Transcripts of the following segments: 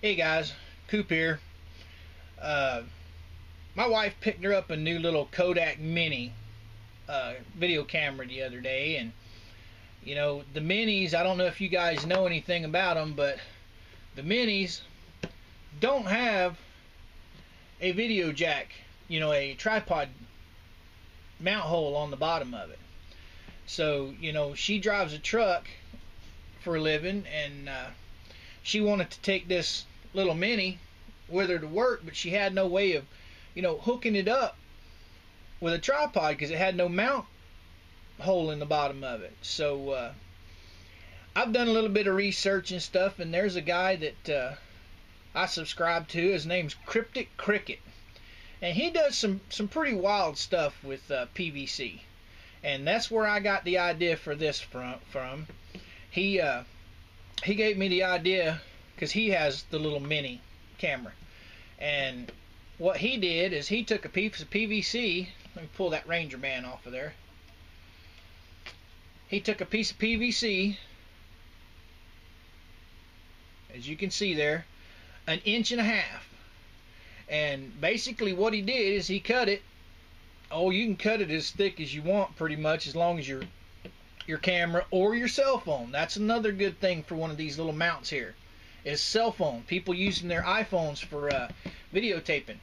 Hey guys, Coop here. My wife picked her up a new little Kodak Mini video camera the other day, and you know, the Minis, I don't know if you guys know anything about them, but the Minis don't have a video jack, you know, a tripod mount hole on the bottom of it. So, you know, she drives a truck for a living, and she wanted to take this little Mini with her to work, but she had no way of, you know, hooking it up with a tripod because it had no mount hole in the bottom of it. So I've done a little bit of research and stuff, and there's a guy that I subscribe to. His name's CrypticCRICKET, and he does some pretty wild stuff with PVC, and that's where I got the idea for this from. He gave me the idea because he has the little Mini camera, and what he did is he took a piece of PVC. Let me pull that Ranger band off of there. He took a piece of PVC, as you can see there, 1.5 inches, and basically what he did is he cut it. Oh, you can cut it as thick as you want, pretty much, as long as your camera or your cell phone. That's another good thing for one of these little mounts here, is cell phone. People using their iPhones for videotaping,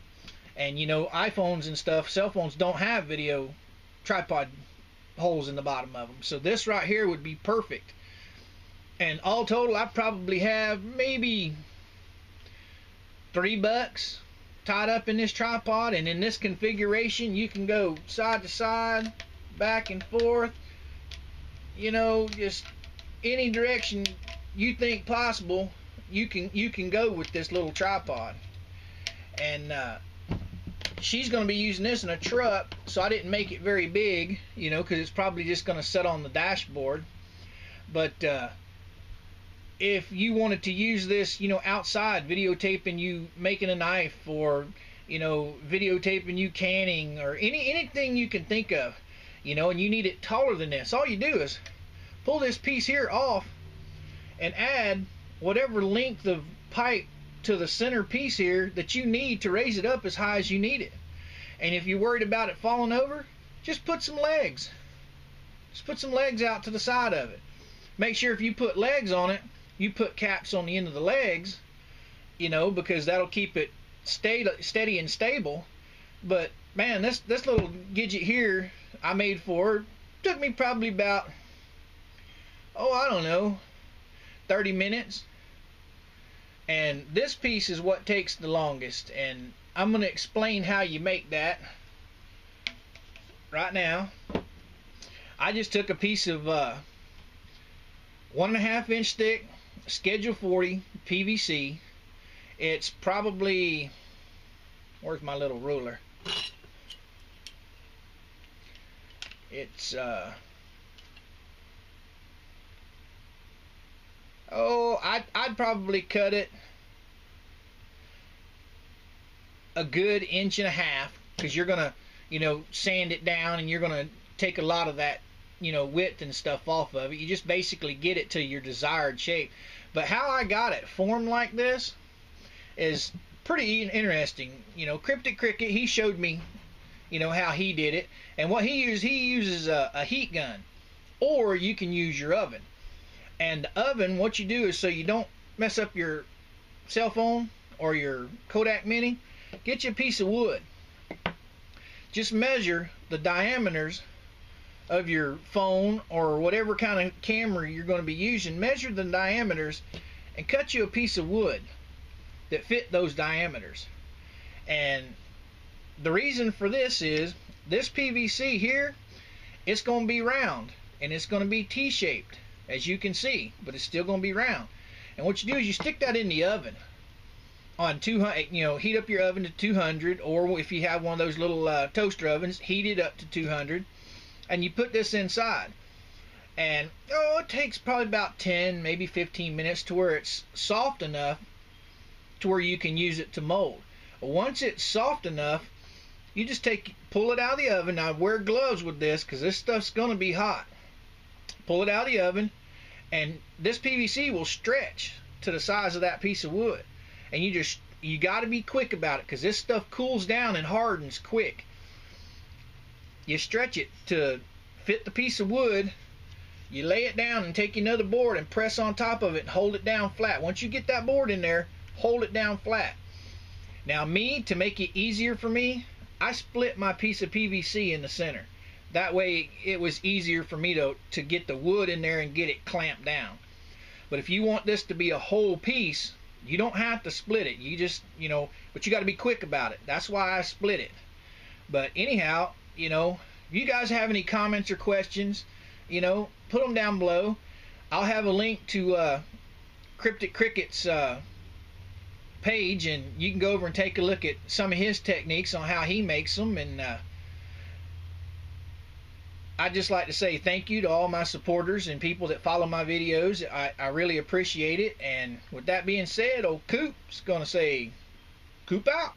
and you know, iPhones and stuff, cell phones don't have video tripod holes in the bottom of them, so this right here would be perfect. And all total, I probably have maybe $3 tied up in this tripod, and in this configuration you can go side to side, back and forth, you know, just any direction you think possible. You can go with this little tripod. And she's going to be using this in a truck, so I didn't make it very big, you know, because it's probably just going to sit on the dashboard. But if you wanted to use this, you know, outside, videotaping you making a knife, or you know, videotaping you canning, or anything you can think of, you know, and you need it taller than this, all you do is pull this piece here off and add whatever length of pipe to the center piece here that you need to raise it up as high as you need it. And if you're worried about it falling over, just put some legs. Just put some legs out to the side of it. Make sure if you put legs on it, you put caps on the end of the legs, you know, because that'll keep it steady and stable. But man, this little gadget here I made for her took me probably about, oh, I don't know, 30 minutes. And this piece is what takes the longest, and I'm going to explain how you make that right now. I just took a piece of 1.5 inch thick Schedule 40 PVC. It's probably, where's my little ruler? It's oh, I'd probably cut it a good 1.5 inches, because you're gonna, you know, sand it down, and you're gonna take a lot of that, you know, width and stuff off of it. You just basically get it to your desired shape. But how I got it formed like this is pretty interesting. You know, CrypticCRICKET, he showed me, you know, how he did it, and what he uses a heat gun, or you can use your oven. And the oven, what you do is, so you don't mess up your cell phone or your Kodak Mini, get you a piece of wood. Just measure the diameters of your phone or whatever kind of camera you're going to be using. Measure the diameters and cut you a piece of wood that fit those diameters. And the reason for this is, this PVC here, it's going to be round, and it's going to be T-shaped, as you can see, but it's still going to be round. And what you do is you stick that in the oven on 200, you know, heat up your oven to 200, or if you have one of those little toaster ovens, heat it up to 200, and you put this inside. And oh, it takes probably about 10, maybe 15 minutes to where it's soft enough to where you can use it to mold. Once it's soft enough, you just pull it out of the oven. Now wear gloves with this because this stuff's gonna be hot. Pull it out of the oven, and this PVC will stretch to the size of that piece of wood. And you got to be quick about it because this stuff cools down and hardens quick. You stretch it to fit the piece of wood. You lay it down and take another board and press on top of it and hold it down flat. Once you get that board in there, hold it down flat. Now to make it easier for me, I split my piece of PVC in the center. That way it was easier for me to get the wood in there and get it clamped down. But if you want this to be a whole piece, you don't have to split it. You just, but you got to be quick about it. That's why I split it. But anyhow, if you guys have any comments or questions, put them down below. I'll have a link to CrypticCRICKET's page, and you can go over and take a look at some of his techniques on how he makes them. And I'd just like to say thank you to all my supporters and people that follow my videos. I really appreciate it. And with that being said, old Coop's gonna say, Coop out.